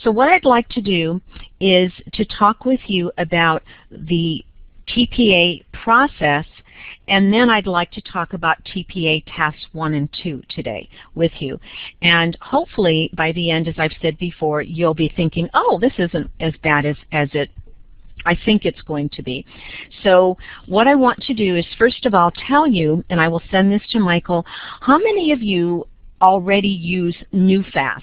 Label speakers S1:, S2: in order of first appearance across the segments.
S1: So what I'd like to do is to talk with you about the TPA process, and then I'd like to talk about TPA tasks 1 and 2 today with you. And hopefully by the end, as I've said before, you'll be thinking, oh, this isn't as bad as I think it's going to be. So what I want to do is first of all tell you, and I will send this to Michael, how many of you already use NewFast?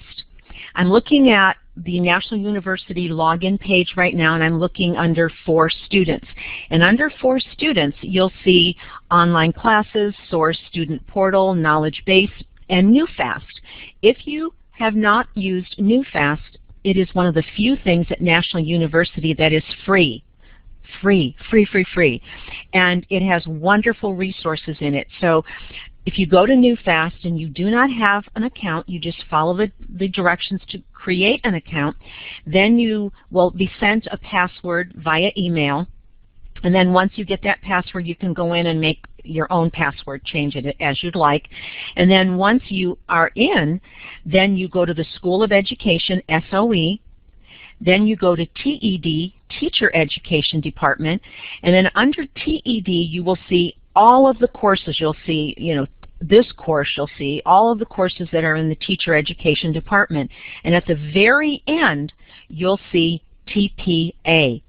S1: I'm looking at the National University login page right now, and I'm looking under For Students. And under For Students, you'll see online classes, Source Student Portal, Knowledge Base, and NewFast. If you have not used NewFast, it is one of the few things at National University that is free. Free. And it has wonderful resources in it. So if you go to NewFast and you do not have an account, you just follow the directions to create an account, then you will be sent a password via email. And then once you get that password, you can go in and make your own password, change it as you'd like. And then once you are in, then you go to the School of Education, SOE. Then you go to TED, Teacher Education Department. And then under TED, you will see all of the courses. You'll see, this course, you'll see all of the courses that are in the Teacher Education Department. And at the very end, you'll see TPA.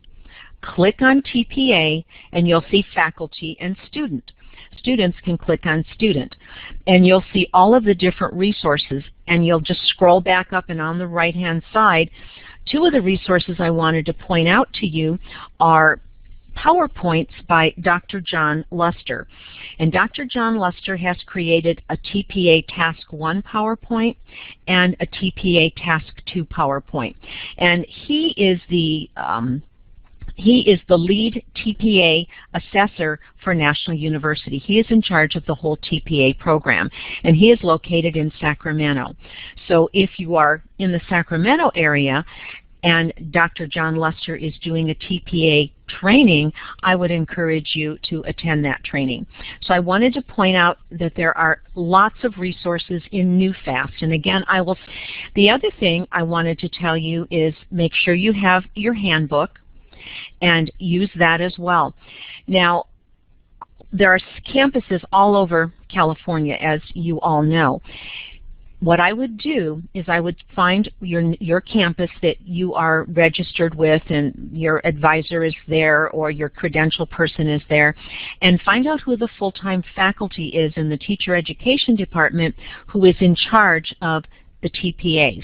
S1: Click on TPA and you'll see Faculty and Student. Students can click on Student. And you'll see all of the different resources, and you'll just scroll back up, and on the right-hand side, two of the resources I wanted to point out to you are PowerPoints by Dr. John Luster. And Dr. John Luster has created a TPA Task 1 PowerPoint and a TPA Task 2 PowerPoint. And he is the lead TPA assessor for National University. He is in charge of the whole TPA program, and he is located in Sacramento. So if you are in the Sacramento area and Dr. John Luster is doing a TPA training, I would encourage you to attend that training. So I wanted to point out that there are lots of resources in NewFast. And again, the other thing I wanted to tell you is make sure you have your handbook and use that as well. Now, there are campuses all over California, as you all know. What I would do is I would find your campus that you are registered with and your advisor is there or your credential person is there, and find out who the full-time faculty is in the Teacher Education Department who is in charge of the TPAs.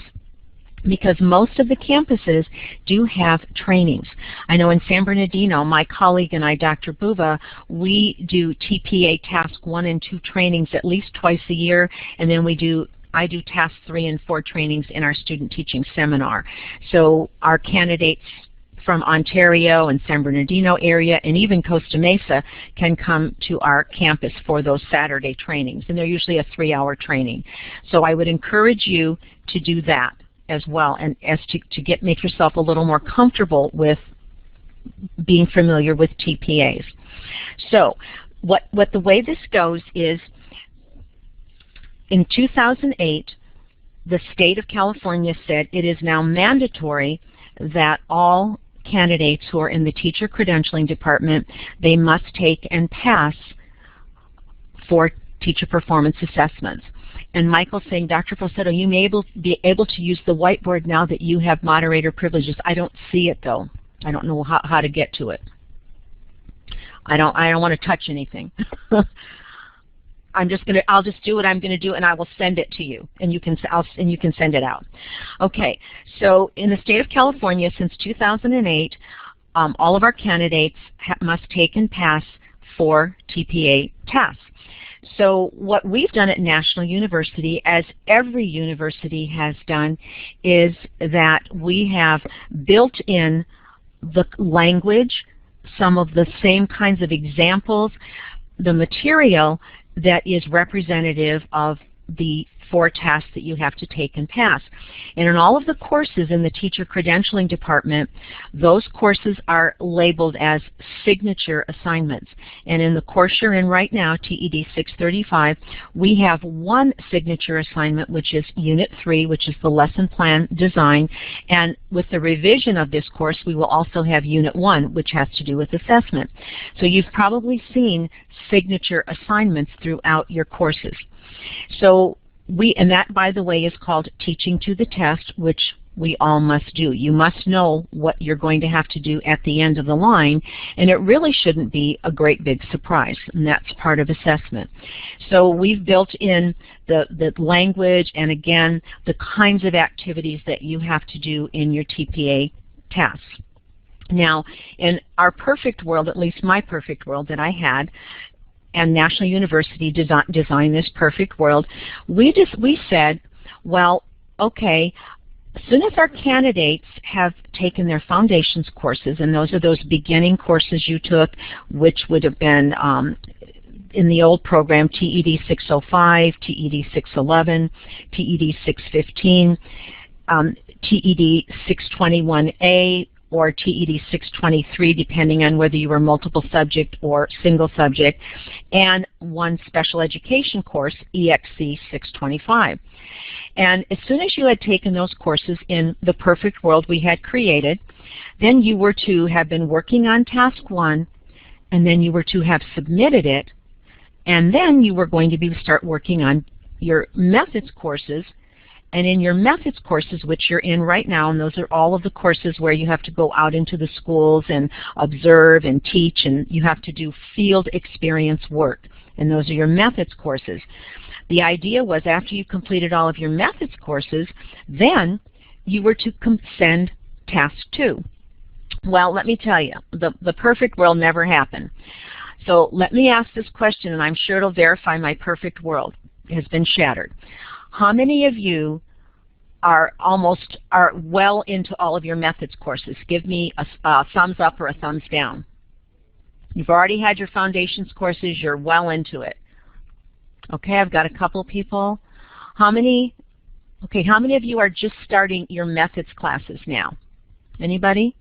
S1: Because most of the campuses do have trainings. I know in San Bernardino, my colleague and I, Dr. Buva, we do TPA Task 1 and 2 trainings at least twice a year, and then I do Task 3 and 4 trainings in our student teaching seminar. So our candidates from Ontario and San Bernardino area and even Costa Mesa can come to our campus for those Saturday trainings, and they're usually a 3-hour training. So I would encourage you to do that as well, and as to make yourself a little more comfortable with being familiar with TPAs. So the way this goes is, in 2008, the state of California said it is now mandatory that all candidates who are in the teacher credentialing department, they must take and pass 4 teacher performance assessments. And Michael's saying, Dr. Falsetto, you may be able to use the whiteboard now that you have moderator privileges. I don't see it though. I don't know how to get to it. I don't want to touch anything. I'll just do what I'm going to do, and I will send it to you, and you can send it out. Okay. So in the state of California, since 2008, all of our candidates must take and pass 4 TPA tests. So what we've done at National University, as every university has done, is that we have built in the language, some of the same kinds of examples, the material that is representative of the 4 tasks that you have to take and pass. And in all of the courses in the teacher credentialing department, those courses are labeled as signature assignments. And in the course you're in right now, TED 635, we have one signature assignment, which is Unit 3, which is the lesson plan design. And with the revision of this course, we will also have Unit 1, which has to do with assessment. So you've probably seen signature assignments throughout your courses. So and that, by the way, is called teaching to the test, which we all must do. You must know what you're going to have to do at the end of the line, and it really shouldn't be a great big surprise, and that's part of assessment. So we've built in the language and, again, the kinds of activities that you have to do in your TPA tasks. Now, in our perfect world, at least my perfect world that I had, and National University designed this perfect world, we said, well, okay, as soon as our candidates have taken their foundations courses, and those are those beginning courses you took, which would have been in the old program, TED 605, TED 611, TED 615, TED 621A, or TED 623, depending on whether you were multiple subject or single subject, and one special education course, EXC 625. And as soon as you had taken those courses in the perfect world we had created, then you were to have been working on task 1, and then you were to have submitted it, and then you were going to start working on your methods courses. And in your methods courses, which you're in right now, and those are all of the courses where you have to go out into the schools and observe and teach, and you have to do field experience work, and those are your methods courses. The idea was after you completed all of your methods courses, then you were to send task 2. Well, let me tell you, the perfect world never happened. So let me ask this question, and I'm sure it'll verify my perfect world has been shattered. How many of you are well into all of your methods courses? Give me a thumbs up or a thumbs down. You've already had your foundations courses, you're well into it. Okay, I've got a couple people. How many of you are just starting your methods classes now? Anybody?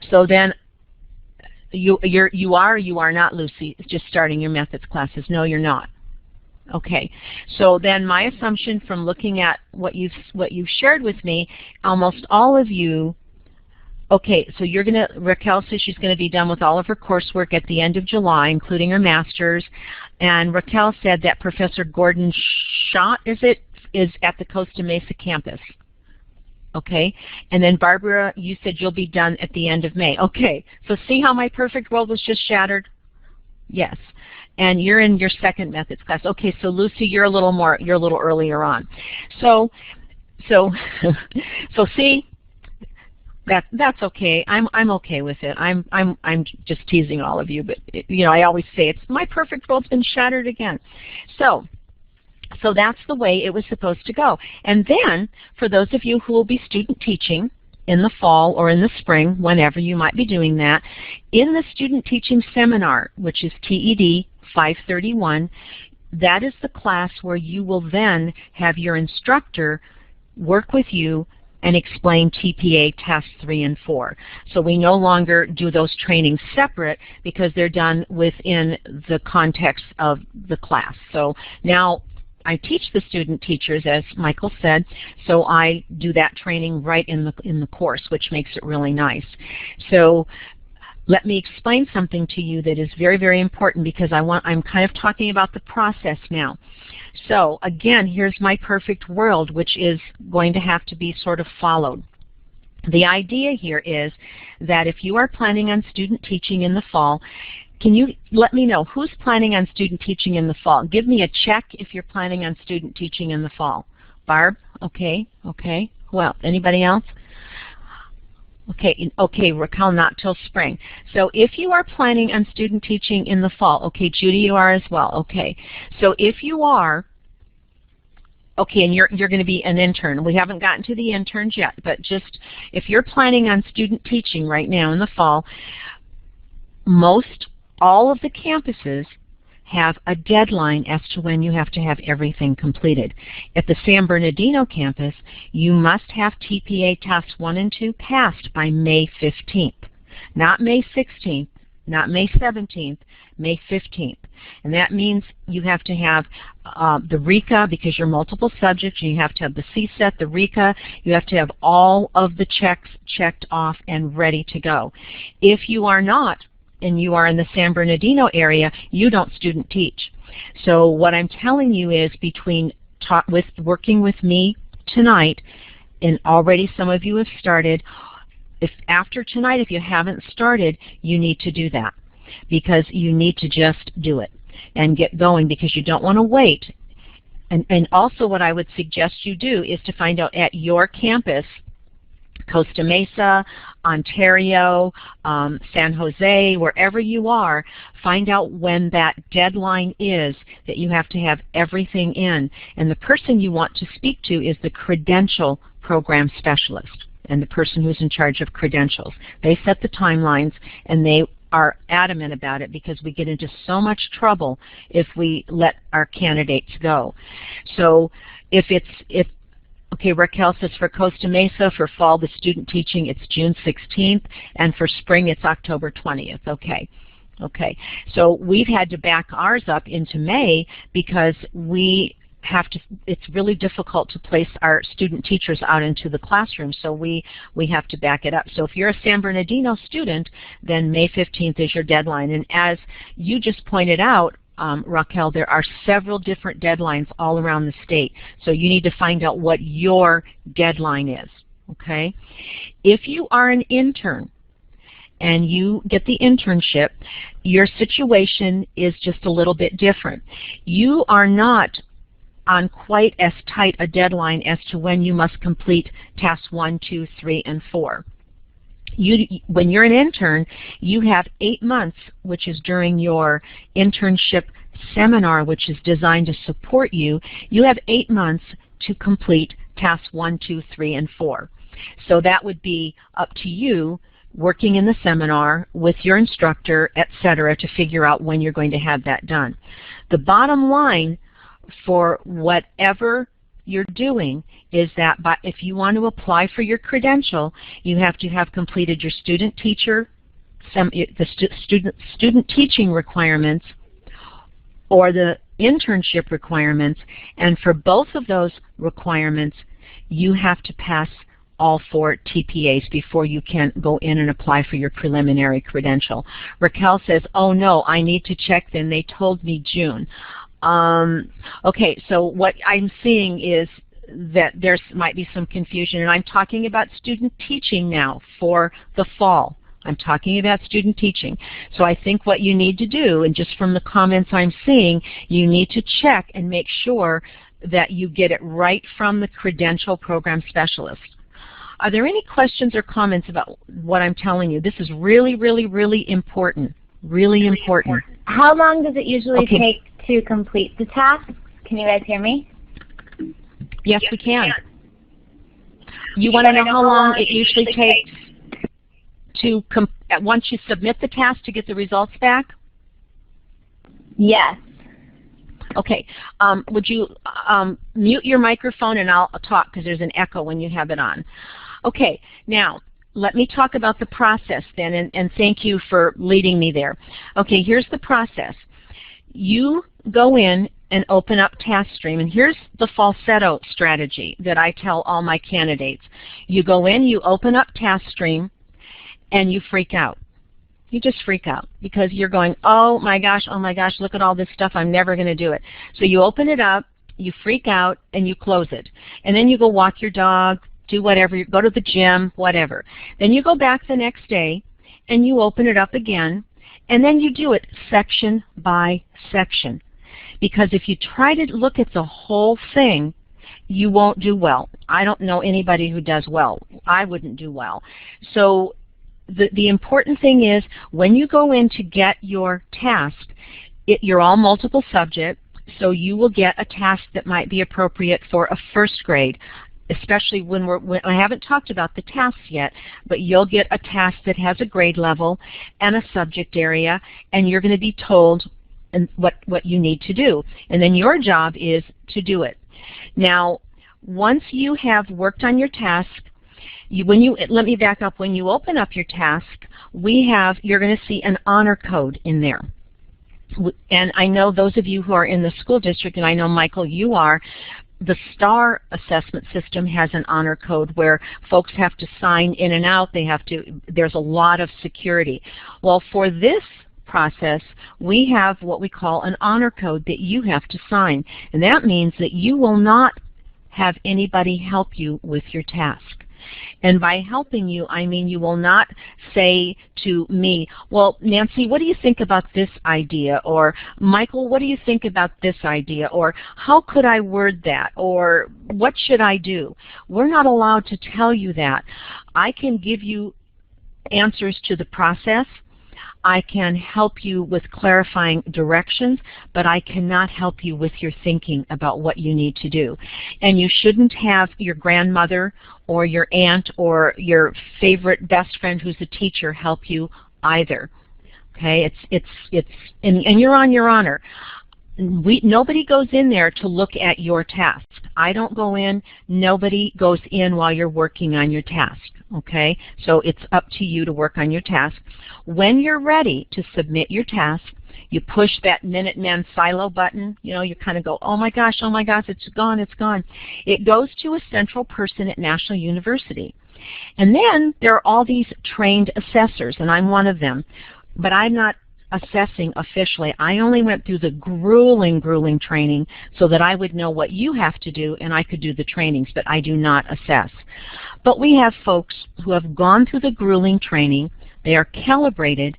S1: So then you are or you are not, Lucy, just starting your methods classes? No, you're not. Okay, so then my assumption from looking at what you've shared with me, almost all of you, okay, so Raquel says she's going to be done with all of her coursework at the end of July, including her master's, and Raquel said that Professor Gordon Schott, is at the Costa Mesa campus. Okay, and then Barbara, you said you'll be done at the end of May. Okay, so see how my perfect world was just shattered? Yes. And you're in your second methods class. Okay, so Lucy, you're a little earlier on. So see, that's okay. I'm okay with it. I'm just teasing all of you, but I always say my perfect world's been shattered again. So that's the way it was supposed to go. And then for those of you who will be student teaching in the fall or in the spring, whenever you might be doing that, in the student teaching seminar, which is TED 531, that is the class where you will then have your instructor work with you and explain TPA Tests 3 and 4. So we no longer do those trainings separate because they're done within the context of the class. So now I teach the student teachers, as Michael said, so I do that training right in the course, which makes it really nice. So let me explain something to you that is very, very important because I'm kind of talking about the process now. So again, here's my perfect world, which is going to have to be sort of followed. The idea here is that if you are planning on student teaching in the fall, can you let me know who's planning on student teaching in the fall? Give me a check if you're planning on student teaching in the fall. Barb? Okay. Okay. Who else? Anybody else? Okay, Raquel, not till spring. So if you are planning on student teaching in the fall, okay, Judy, you are as well, okay. So if you are, okay, and you're going to be an intern. We haven't gotten to the interns yet, but just if you're planning on student teaching right now in the fall, all of the campuses have a deadline as to when you have to have everything completed. At the San Bernardino campus, you must have TPA Tasks 1 and 2 passed by May 15th. Not May 16th, not May 17th, May 15th. And that means you have to have the RECA, because you're multiple subjects. You have to have the CSET, the RECA. You have to have all of the checks checked off and ready to go. If you are not, and you are in the San Bernardino area, you don't student teach. So what I'm telling you is, between working with me tonight, and already some of you have started, after tonight, if you haven't started, you need to do that, because you need to just do it and get going, because you don't want to wait. And also what I would suggest you do is to find out at your campus, Costa Mesa, Ontario, San Jose, wherever you are, find out when that deadline is that you have to have everything in. And the person you want to speak to is the credential program specialist and the person who's in charge of credentials. They set the timelines, and they are adamant about it, because we get into so much trouble if we let our candidates go. So okay, Raquel says for Costa Mesa, for fall, the student teaching, it's June 16th, and for spring, it's October 20th. Okay. Okay. So we've had to back ours up into May, because it's really difficult to place our student teachers out into the classroom, so we have to back it up. So if you're a San Bernardino student, then May 15th is your deadline. And as you just pointed out, Raquel, there are several different deadlines all around the state, so you need to find out what your deadline is, okay? If you are an intern and you get the internship, your situation is just a little bit different. You are not on quite as tight a deadline as to when you must complete tasks 1, 2, 3, and 4. When you're an intern, you have 8 months, which is during your internship seminar, which is designed to support you. You have 8 months to complete tasks 1, 2, 3, and 4. So that would be up to you, working in the seminar with your instructor, etc., to figure out when you're going to have that done. The bottom line for whatever you're doing is that if you want to apply for your credential, you have to have completed your student teaching requirements or the internship requirements, and for both of those requirements, you have to pass all 4 TPAs before you can go in and apply for your preliminary credential. Raquel says, oh no, I need to check then, they told me June. Okay, so what I'm seeing is that there might be some confusion, and I'm talking about student teaching now for the fall. I'm talking about student teaching. So I think what you need to do, and just from the comments I'm seeing, you need to check and make sure that you get it right from the credential program specialist. Are there any questions or comments about what I'm telling you? This is really, really, really important. Really important.
S2: How long does it usually take to complete the task? Can you guys hear me?
S1: Yes, we can. You want to know how long it usually takes to, once you submit the task, to get the results back?
S2: Yes.
S1: Okay. Would you mute your microphone and I'll talk, because there's an echo when you have it on. Okay. Now, let me talk about the process then, and thank you for leading me there. Okay, here's the process. You go in and open up TaskStream, and here's the falsetto strategy that I tell all my candidates. You go in, you open up TaskStream, and you freak out. You just freak out because you're going, oh my gosh, look at all this stuff, I'm never going to do it. So you open it up, you freak out, and you close it. And then you go walk your dog, do whatever, go to the gym, whatever. Then you go back the next day, and you open it up again, and then you do it section by section. Because if you try to look at the whole thing, you won't do well. I don't know anybody who does well. I wouldn't do well. So the important thing is, when you go in to get your task, you're all multiple subject, so you will get a task that might be appropriate for a first grade, especially when I haven't talked about the tasks yet, but you'll get a task that has a grade level and a subject area, and you're going to be told and what you need to do. And then your job is to do it. Now, once you have worked on your task, let me back up. When you open up your task, you're going to see an honor code in there. And I know those of you who are in the school district, and I know, Michael, you are, the STAR assessment system has an honor code where folks have to sign in and out. There's a lot of security. Well, for this process, we have what we call an honor code that you have to sign. And that means that you will not have anybody help you with your task. And by helping you, I mean you will not say to me, well, Nancy, what do you think about this idea? Or, Michael, what do you think about this idea? Or, how could I word that? Or, what should I do? We're not allowed to tell you that. I can give you answers to the process. I can help you with clarifying directions, but I cannot help you with your thinking about what you need to do. And you shouldn't have your grandmother or your aunt or your favorite best friend who's a teacher help you either. Okay, and you're on your honor. Nobody goes in there to look at your task. I don't go in. Nobody goes in while you're working on your task. Okay, so it's up to you to work on your task. When you're ready to submit your task, you push that Minuteman silo button. You kind of go, oh my gosh, it's gone, it's gone. It goes to a central person at National University. And then there are all these trained assessors, and I'm one of them. But I'm not assessing officially. I only went through the grueling training so that I would know what you have to do and I could do the trainings, but I do not assess. But we have folks who have gone through the grueling training, they are calibrated,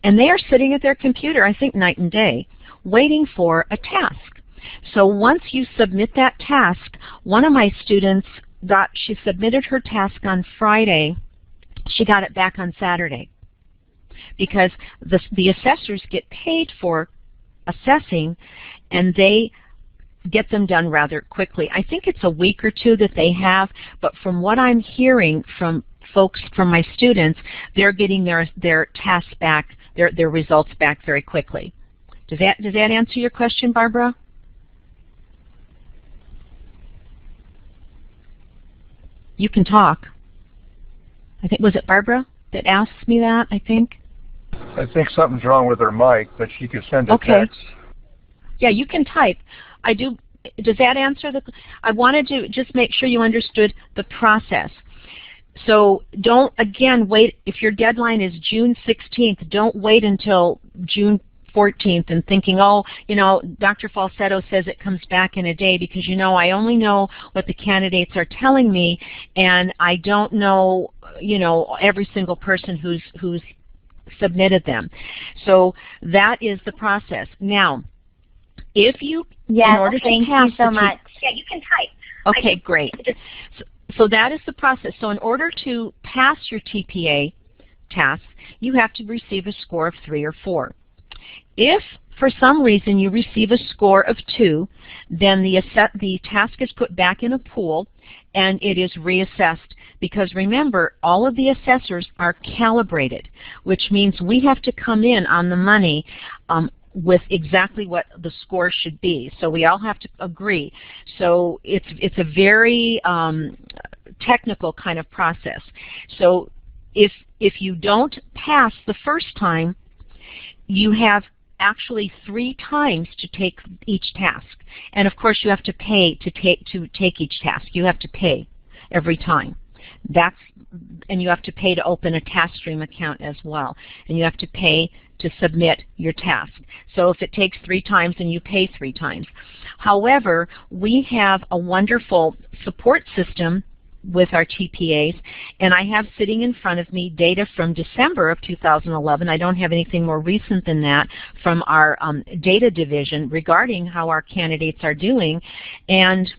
S1: and they are sitting at their computer, I think night and day, waiting for a task. So once you submit that task, one of my students she submitted her task on Friday, she got it back on Saturday. Because the assessors get paid for assessing, and they get them done rather quickly. I think it's a week or two that they have, but from what I'm hearing from folks, from my students, they're getting their tasks back, their results back very quickly. Does that answer your question, Barbara? You can talk. I think, was it Barbara that asked me that, I think?
S3: I think something's wrong with her mic, but she could send a text.
S1: Yeah, you can type. Does that answer I wanted to just make sure you understood the process. So don't, again, wait. If your deadline is June 16th, don't wait until June 14th and thinking, oh, Dr. Falsetto says it comes back in a day, because I only know what the candidates are telling me, and I don't know, every single person who's submitted them. So that is the process. Now, if you,
S2: yes,
S1: in order
S2: thank
S1: to pass
S2: you so much. Yeah, you can type.
S1: Okay, great. So that is the process. So in order to pass your TPA task, you have to receive a score of 3 or 4. If for some reason you receive a score of 2, then the task is put back in a pool and it is reassessed. Because remember, all of the assessors are calibrated, which means we have to come in on the money with exactly what the score should be. So we all have to agree. So it's a very technical kind of process. So if you don't pass the first time, you have actually 3 times to take each task. And of course you have to pay to take each task. You have to pay every time. And you have to pay to open a TaskStream account as well. And you have to pay to submit your task. So if it takes 3 times, then you pay 3 times. However, we have a wonderful support system with our TPAs, and I have sitting in front of me data from December of 2011. I don't have anything more recent than that from our data division regarding how our candidates are doing. And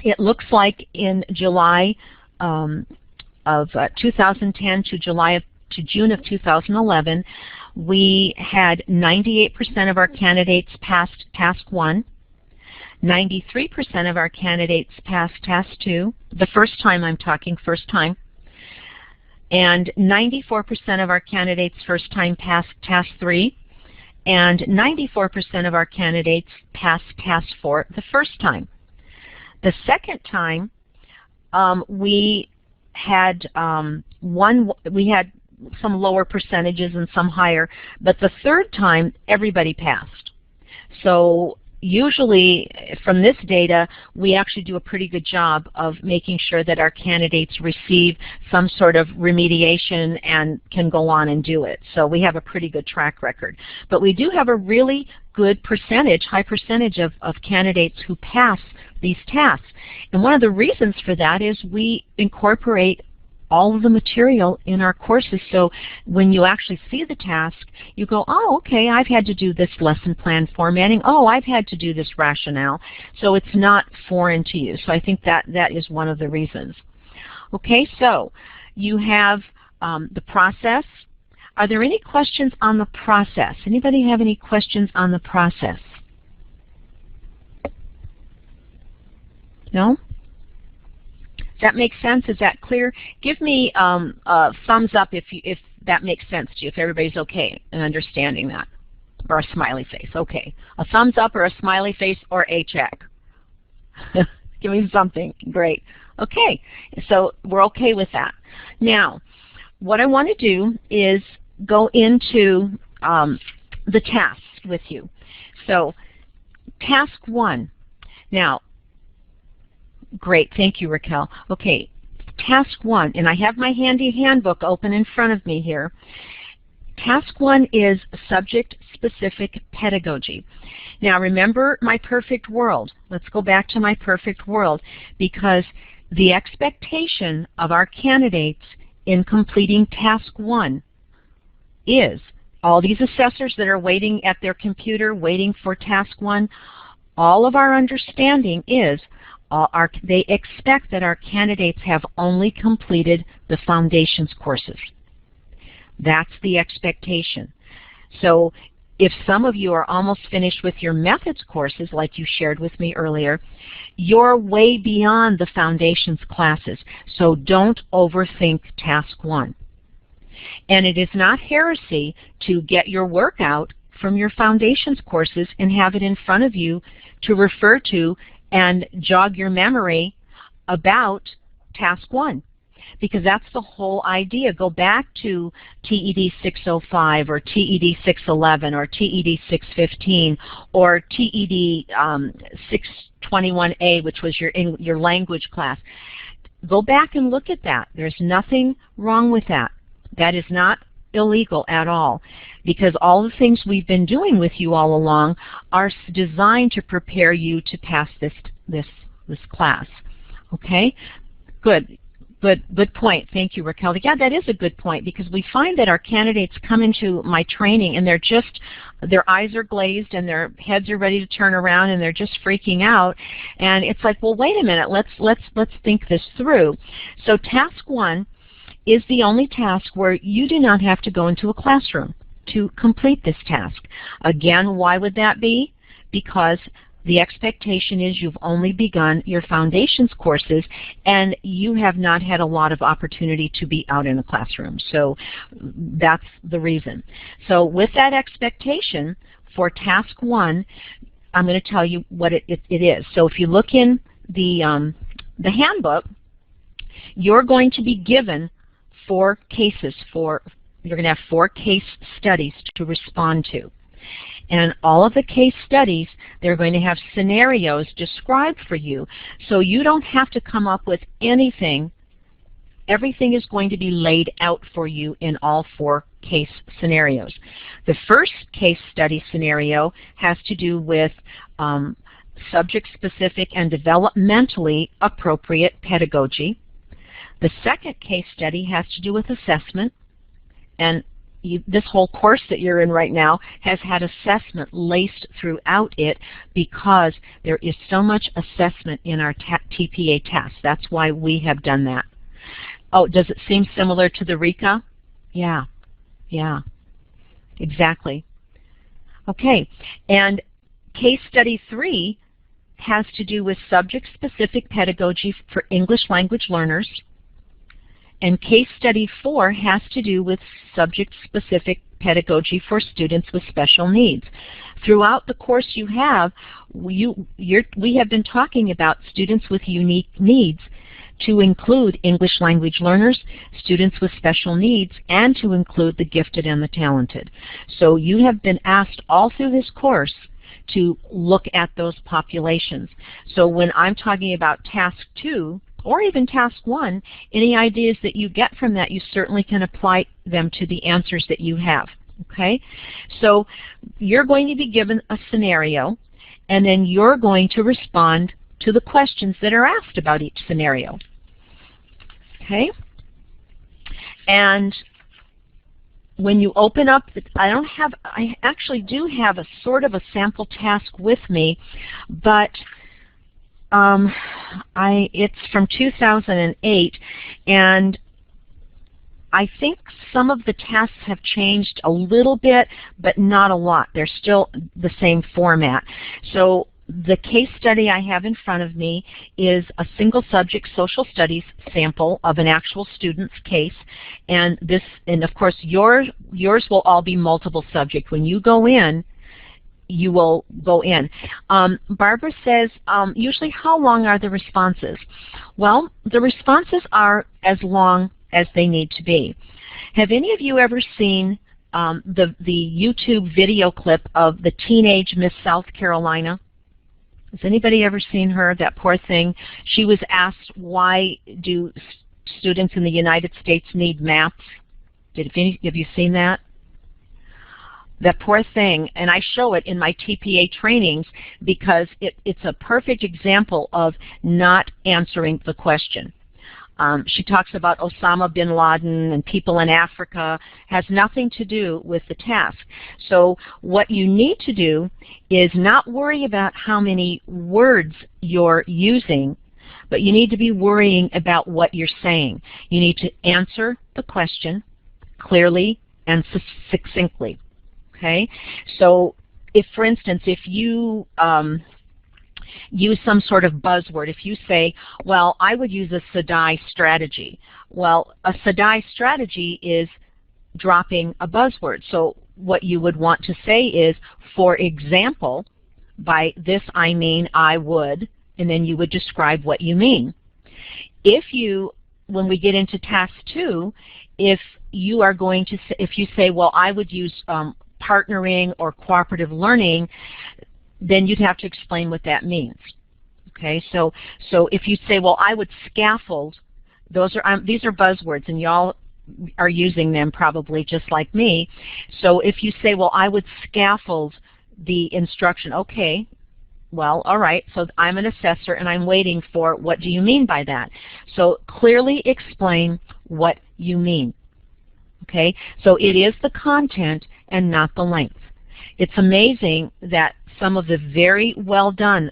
S1: it looks like in July of 2010 to June of 2011, we had 98% of our candidates passed Task 1, 93% of our candidates passed Task 2, the first time I'm talking, first time, and 94% of our candidates first time passed Task 3, and 94% of our candidates passed Task 4 the first time. The second time, we had some lower percentages and some higher, but the third time, everybody passed. So usually, from this data, we actually do a pretty good job of making sure that our candidates receive some sort of remediation and can go on and do it. So we have a pretty good track record. But we do have a really good percentage, high percentage of candidates who pass these tasks. And one of the reasons for that is we incorporate all of the material in our courses, so when you actually see the task, you go, oh, okay, I've had to do this lesson plan formatting. Oh, I've had to do this rationale. So it's not foreign to you. So I think that is one of the reasons. Okay, so you have the process. Are there any questions on the process? Anybody have any questions on the process? No? Does that make sense? Is that clear? Give me a thumbs up if that makes sense to you, if everybody's okay in understanding that. Or a smiley face. Okay. A thumbs up or a smiley face or a check. Give me something. Great. Okay. So we're okay with that. Now, what I want to do is go into the tasks with you. So, task 1. Now, great, thank you, Raquel. Okay, task 1, and I have my handy handbook open in front of me here. Task 1 is subject-specific pedagogy. Now remember my perfect world. Let's go back to my perfect world, because the expectation of our candidates in completing task 1 is all these assessors that are waiting at their computer, waiting for task 1, all of our understanding is they expect that our candidates have only completed the foundations courses. That's the expectation. So if some of you are almost finished with your methods courses, like you shared with me earlier, you're way beyond the foundations classes. So don't overthink task 1. And it is not heresy to get your work out from your foundations courses and have it in front of you to refer to and jog your memory about task 1, because that's the whole idea. Go back to TED 605 or TED 611 or TED 615 or TED 621A, which was your language class. Go back and look at that. There's nothing wrong with that. That is not illegal at all, because all the things we've been doing with you all along are designed to prepare you to pass this class. Okay? Good point. Thank you, Raquel. Yeah, that is a good point, because we find that our candidates come into my training and their eyes are glazed and their heads are ready to turn around and they're just freaking out. And it's like, well, wait a minute, let's think this through. So task 1 is the only task where you do not have to go into a classroom to complete this task. Again, why would that be? Because the expectation is you've only begun your foundations courses and you have not had a lot of opportunity to be out in the classroom. So that's the reason. So with that expectation, for task 1, I'm going to tell you what it is. So if you look in the handbook, you're going to be given 4 cases. You're going to have 4 case studies to respond to. And all of the case studies, they're going to have scenarios described for you. So you don't have to come up with anything. Everything is going to be laid out for you in all 4 case scenarios. The first case study scenario has to do with subject-specific and developmentally appropriate pedagogy. The second case study has to do with assessment, and this whole course that you're in right now has had assessment laced throughout it because there is so much assessment in our TPA tests. That's why we have done that. Oh, does it seem similar to the RECA? Yeah, exactly. Okay, and case study 3 has to do with subject-specific pedagogy for English language learners. And case study 4 has to do with subject-specific Pedagogy for Students with Special Needs. Throughout the course you have, we have been talking about students with unique needs to include English language learners, students with special needs, and to include the gifted and the talented. So you have been asked all through this course to look at those populations. So when I'm talking about task 2, or even task 1, any ideas that you get from that, you certainly can apply them to the answers that you have. Okay? So you're going to be given a scenario, and then you're going to respond to the questions that are asked about each scenario. Okay? And when you open up, I actually do have a sort of a sample task with me, but it's from 2008, and I think some of the tasks have changed a little bit, but not a lot. They're still the same format. So the case study I have in front of me is a single subject social studies sample of an actual student's case, and of course yours will all be multiple subject. When you go in, you will go in. Barbara says, usually how long are the responses? Well, the responses are as long as they need to be. Have any of you ever seen the YouTube video clip of the teenage Miss South Carolina? Has anybody ever seen her? That poor thing. She was asked, why do students in the United States need maps? Have you seen that? That poor thing, and I show it in my TPA trainings because it's a perfect example of not answering the question. She talks about Osama bin Laden and people in Africa. Has nothing to do with the task. So what you need to do is not worry about how many words you're using, but you need to be worrying about what you're saying. You need to answer the question clearly and succinctly. Okay? So if, for instance, if you use some sort of buzzword, if you say, well, I would use a SADI strategy. Well, a SADI strategy is dropping a buzzword. So what you would want to say is, for example, by this I mean I would, and then you would describe what you mean. If you, when we get into task 2, if you are going to, if you say, well, I would use partnering or cooperative learning, then you'd have to explain what that means. Okay, so if you say, well, I would scaffold, these are buzzwords, and y'all are using them probably just like me. So if you say, well, I would scaffold the instruction, okay, well, all right, so I'm an assessor and I'm waiting for, what do you mean by that? So clearly explain what you mean. Okay, so it is the content and not the length. It's amazing that some of the very well done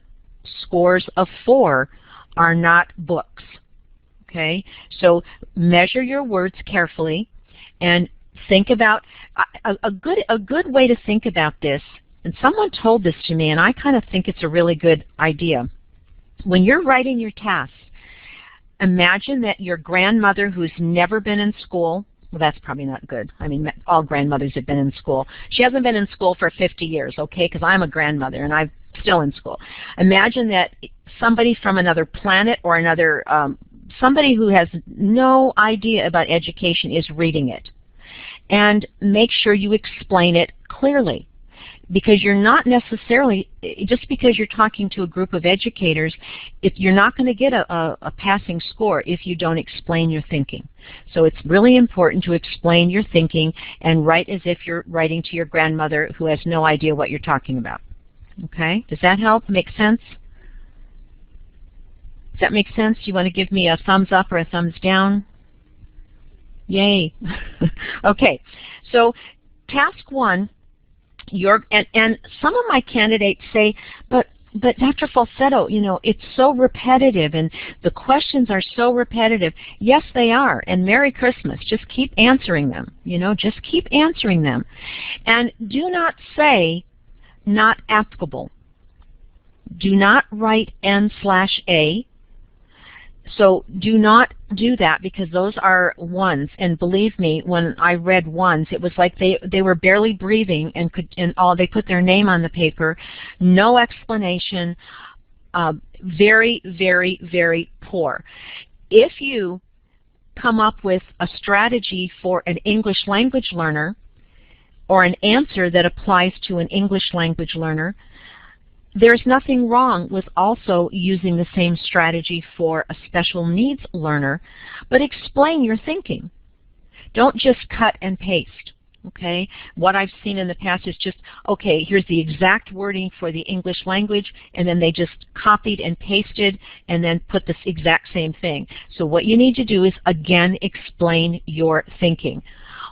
S1: scores of 4 are not books. Okay, so measure your words carefully and think about a good way to think about this. And someone told this to me, and I kind of think it's a really good idea. When you're writing your tasks, imagine that your grandmother who's never been in school, well, that's probably not good. I mean, all grandmothers have been in school. She hasn't been in school for 50 years, okay, because I'm a grandmother and I'm still in school. Imagine that somebody from another planet or another, somebody who has no idea about education is reading it. And make sure you explain it clearly, because you're not necessarily, just because you're talking to a group of educators, you're not going to get a passing score if you don't explain your thinking. So it's really important to explain your thinking and write as if you're writing to your grandmother who has no idea what you're talking about. Okay? Does that help? Make sense? Does that make sense? You want to give me a thumbs up or a thumbs down? Yay. Okay. So task 1, and some of my candidates say, but Dr. Falsetto, you know, it's so repetitive and the questions are so repetitive. Yes, they are, and Merry Christmas. Just keep answering them, you know, just keep answering them. And do not say not applicable. Do not write N/A. So do not do that, because those are ones, and believe me, when I read ones, it was like they were barely breathing and they put their name on the paper, no explanation, very, very, very poor. If you come up with a strategy for an English language learner or an answer that applies to an English language learner, there's nothing wrong with also using the same strategy for a special needs learner, but explain your thinking. Don't just cut and paste. Okay? What I've seen in the past is just, okay, here's the exact wording for the English language, and then they just copied and pasted and then put this exact same thing. So what you need to do is, again, explain your thinking.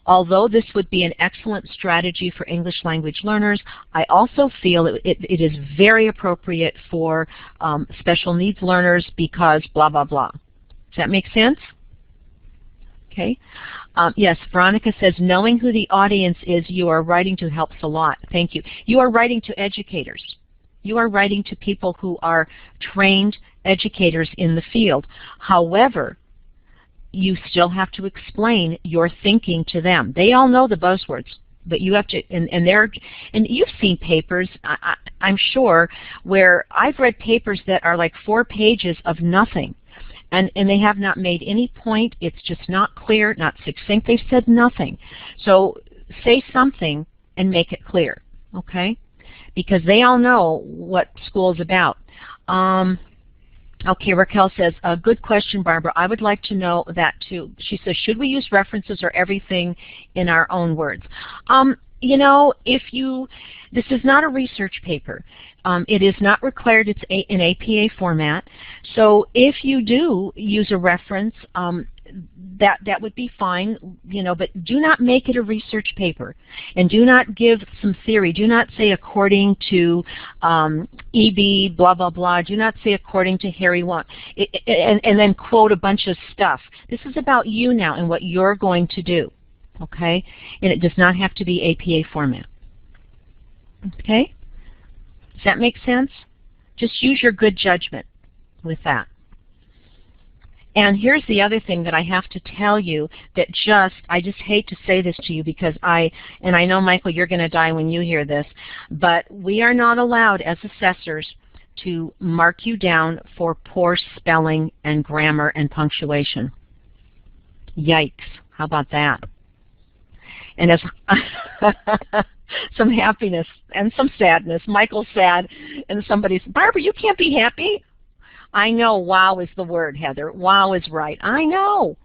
S1: Although this would be an excellent strategy for English language learners, I also feel it is very appropriate for special needs learners, because blah, blah, blah. Does that make sense? Okay. Yes, Veronica says, knowing who the audience is you are writing to helps a lot. Thank you. You are writing to educators. You are writing to people who are trained educators in the field. However, you still have to explain your thinking to them. They all know the buzzwords, but you have to, and you've seen papers, I'm sure, where I've read papers that are like 4 pages of nothing, and they have not made any point. It's just not clear, not succinct. They've said nothing. So say something and make it clear, okay? Because they all know what school is about. Okay, Raquel says, good question, Barbara. I would like to know that too. She says, should we use references or everything in our own words? You know, this is not a research paper. It is not required. It's an APA format. So if you do use a reference, that would be fine, you know, but do not make it a research paper, and do not give some theory. Do not say according to EB blah blah blah. Do not say according to Harry Wong, and then quote a bunch of stuff. This is about you now and what you're going to do, okay? And it does not have to be APA format. Okay? Does that make sense? Just use your good judgment with that. And here's the other thing that I have to tell you that I just hate to say this to you, because I know, Michael, you're going to die when you hear this, but we are not allowed as assessors to mark you down for poor spelling and grammar and punctuation. Yikes. How about that? And as some happiness and some sadness. Michael's sad, and somebody's, Barbara, you can't be happy. I know, wow is the word, Heather. Wow is right. I know.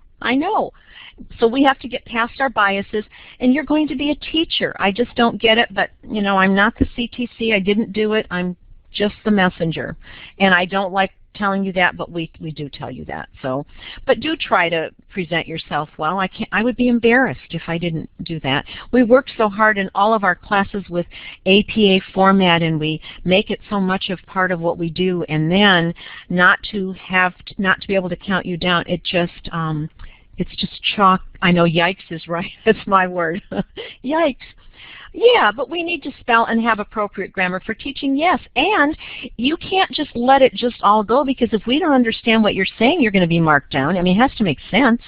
S1: So we have to get past our biases, and you're going to be a teacher. I just don't get it, but, you know, I'm not the CTC. I didn't do it. I'm just the messenger. And I don't like telling you that, but we do tell you that. So, but do try to present yourself well. I would be embarrassed if I didn't do that. We work so hard in all of our classes with APA format, and we make it so much of part of what we do, and then not to be able to count you down. It's just chalk. I know, yikes is right. That's my word. Yikes. Yeah, but we need to spell and have appropriate grammar for teaching, yes. And you can't just let it just all go, because if we don't understand what you're saying, you're going to be marked down. I mean, it has to make sense.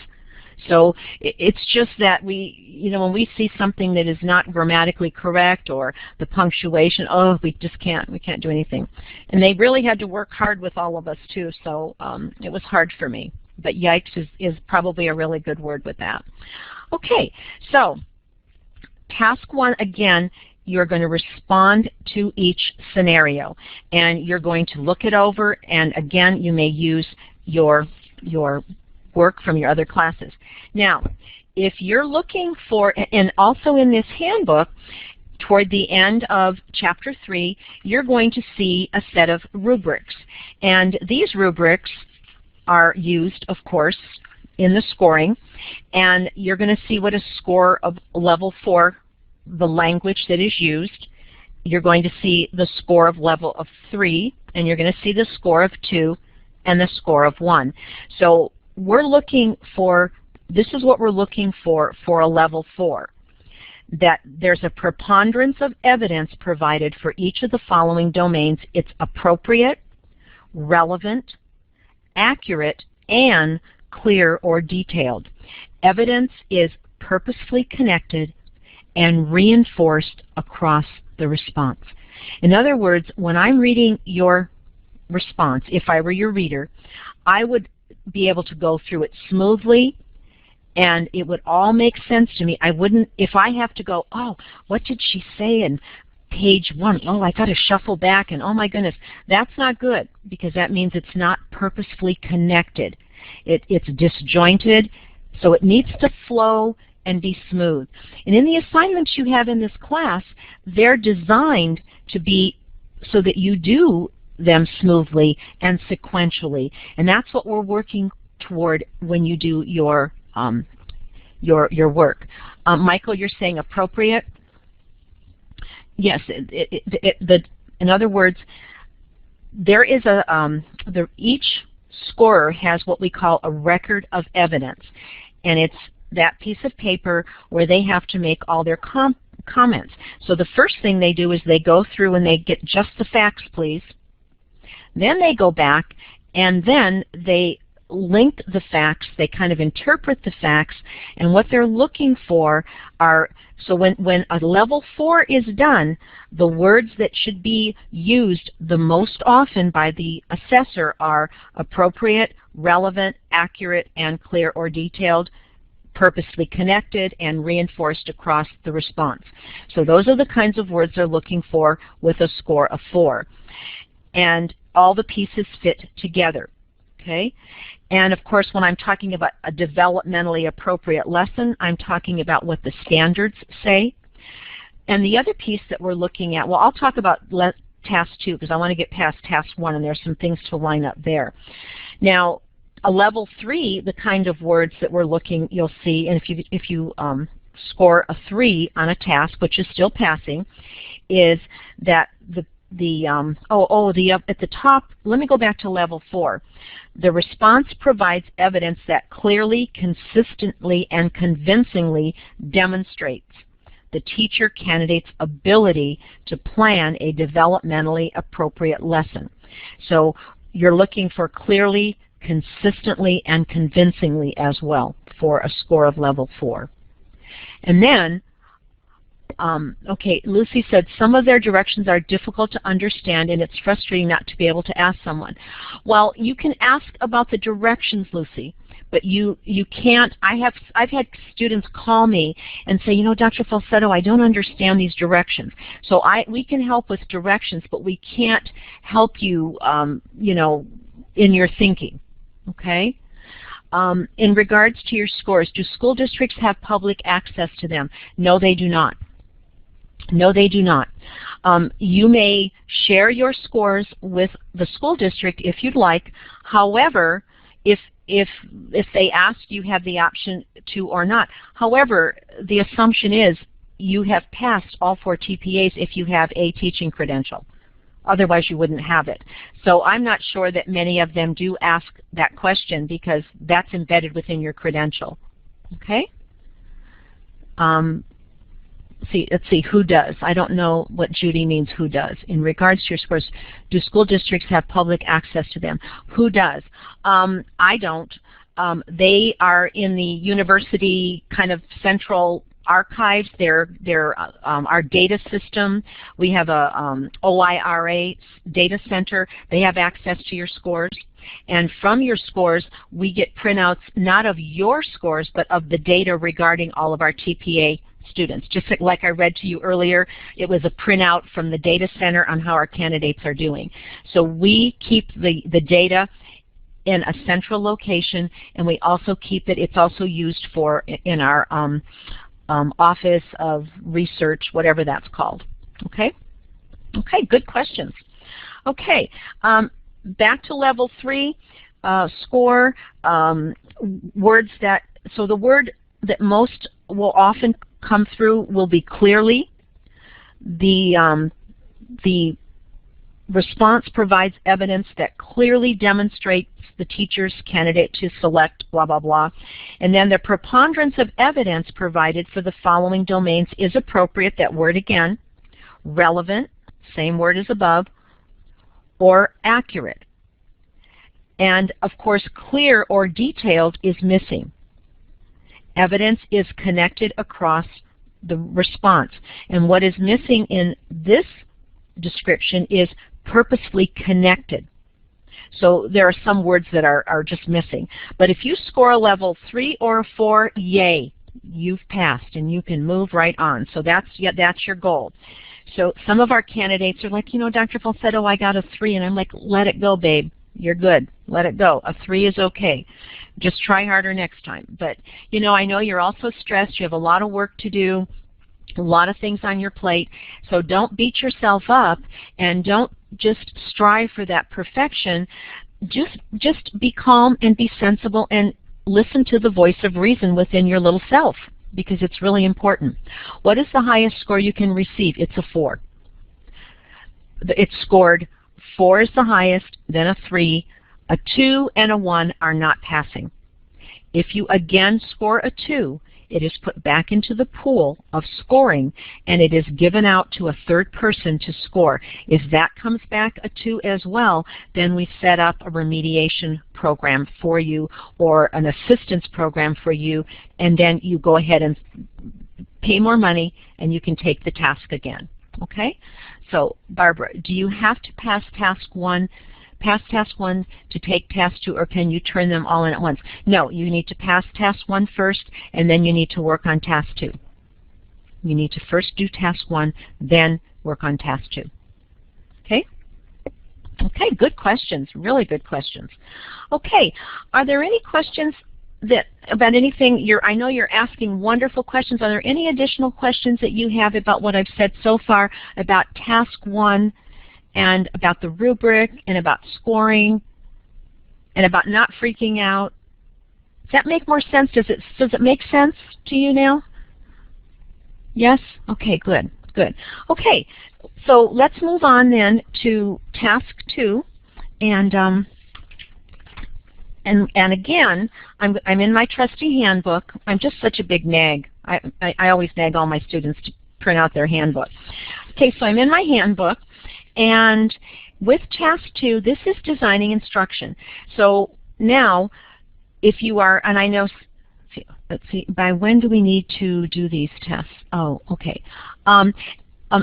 S1: So it's just that when we see something that is not grammatically correct, or the punctuation, oh, we can't do anything. And they really had to work hard with all of us too, so it was hard for me. But yikes is probably a really good word with that. Okay, so task 1, again, you're going to respond to each scenario, and you're going to look it over, and again, you may use your work from your other classes. Now, if you're looking for, and also in this handbook, toward the end of Chapter 3, you're going to see a set of rubrics, and these rubrics are used, of course, in the scoring, and you're going to see what a score of level 4, the language that is used. You're going to see the score of level of 3, and you're going to see the score of 2 and the score of 1. So we're looking for, this is what we're looking for a level 4, that there's a preponderance of evidence provided for each of the following domains. It's appropriate, relevant, accurate, and clear or detailed. Evidence is purposefully connected and reinforced across the response. In other words, when I'm reading your response, if I were your reader, I would be able to go through it smoothly and it would all make sense to me. I wouldn't, if I have to go, oh, what did she say in page 1? Oh, I got to shuffle back and oh my goodness, that's not good because that means it's not purposefully connected. It's disjointed, so it needs to flow and be smooth. And in the assignments you have in this class, they're designed to be so that you do them smoothly and sequentially. And that's what we're working toward when you do your work. Michael, you're saying appropriate? Yes. In other words, there is each scorer has what we call a record of evidence, and it's that piece of paper where they have to make all their comments. So the first thing they do is they go through and they get just the facts, please. Then they go back and then they link the facts, they kind of interpret the facts, and what they're looking for are, so when a level 4 is done, the words that should be used the most often by the assessor are appropriate, relevant, accurate, and clear or detailed, purposely connected, and reinforced across the response. So those are the kinds of words they're looking for with a score of 4. And all the pieces fit together. Okay? And of course, when I'm talking about a developmentally appropriate lesson, I'm talking about what the standards say. And the other piece that we're looking at, well, I'll talk about task 2 because I want to get past task 1, and there's some things to line up there. Now, a level 3, the kind of words that we're looking, you'll see, and if you score a 3 on a task, which is still passing, is that at the top, let me go back to level 4. The response provides evidence that clearly, consistently, and convincingly demonstrates the teacher candidate's ability to plan a developmentally appropriate lesson. So you're looking for clearly, consistently, and convincingly as well for a score of level 4. And then, okay, Lucy said some of their directions are difficult to understand and it's frustrating not to be able to ask someone. Well, you can ask about the directions, Lucy, but you can't. I've had students call me and say, you know, Dr. Falsetto, I don't understand these directions. So we can help with directions, but we can't help you, you know, in your thinking. Okay? In regards to your scores, do school districts have public access to them? No, they do not. No, they do not. You may share your scores with the school district if you'd like. However, if they ask, you have the option to or not. However, the assumption is you have passed all 4 TPAs if you have a teaching credential. Otherwise, you wouldn't have it. So I'm not sure that many of them do ask that question because that's embedded within your credential. Okay? Let's see, who does? I don't know what Judy means, who does. In regards to your scores, do school districts have public access to them? Who does? I don't. They are in the university kind of central archives. They're our data system. We have a OIRA data center. They have access to your scores. And from your scores, we get printouts not of your scores, but of the data regarding all of our TPA students. Just like I read to you earlier, it was a printout from the data center on how our candidates are doing. So we keep the data in a central location, and we also keep it, it's also used for in our Office of Research, whatever that's called. Okay? Okay, good questions. Okay, back to level 3, score, words that, so the word that most will often come through will be clearly. The response provides evidence that clearly demonstrates the teacher's candidate to select blah, blah, blah. And then the preponderance of evidence provided for the following domains is appropriate, that word again, relevant, same word as above, or accurate. And of course, clear or detailed is missing. Evidence is connected across the response. And what is missing in this description is purposefully connected. So there are some words that are just missing. But if you score a level 3 or a 4, yay, you've passed and you can move right on. So that's your goal. So some of our candidates are like, you know, Dr. Falsetto, I got a 3, and I'm like, let it go, babe. You're good. Let it go. A 3 is okay. Just try harder next time. But, you know, I know you're also stressed. You have a lot of work to do, a lot of things on your plate. So don't beat yourself up and don't just strive for that perfection. Just be calm and be sensible and listen to the voice of reason within your little self, because it's really important. What is the highest score you can receive? It's a 4. It's scored 4 is the highest, then a 3. A 2 and a 1 are not passing. If you again score a 2, it is put back into the pool of scoring, and it is given out to a third person to score. If that comes back a 2 as well, then we set up a remediation program for you or an assistance program for you, and then you go ahead and pay more money and you can take the task again. Okay? So, Barbara, do you have to pass task 1 to take task 2, or can you turn them all in at once? No, you need to pass task 1 first, and then you need to work on task 2. You need to first do task 1, then work on task 2. Okay? Okay, good questions, really good questions. Okay, are there any questions about anything? I know you're asking wonderful questions. Are there any additional questions that you have about what I've said so far about task 1 and about the rubric and about scoring and about not freaking out? Does that make more sense? Does it make sense to you now? Yes? Okay, good, good. Okay, so let's move on then to task 2, and again, I'm in my trusty handbook. I'm just such a big nag. I always nag all my students to print out their handbook. Okay, so I'm in my handbook, and with task 2, this is designing instruction. So now, if you are, and I know, let's see, by when do we need to do these tests? Oh, okay.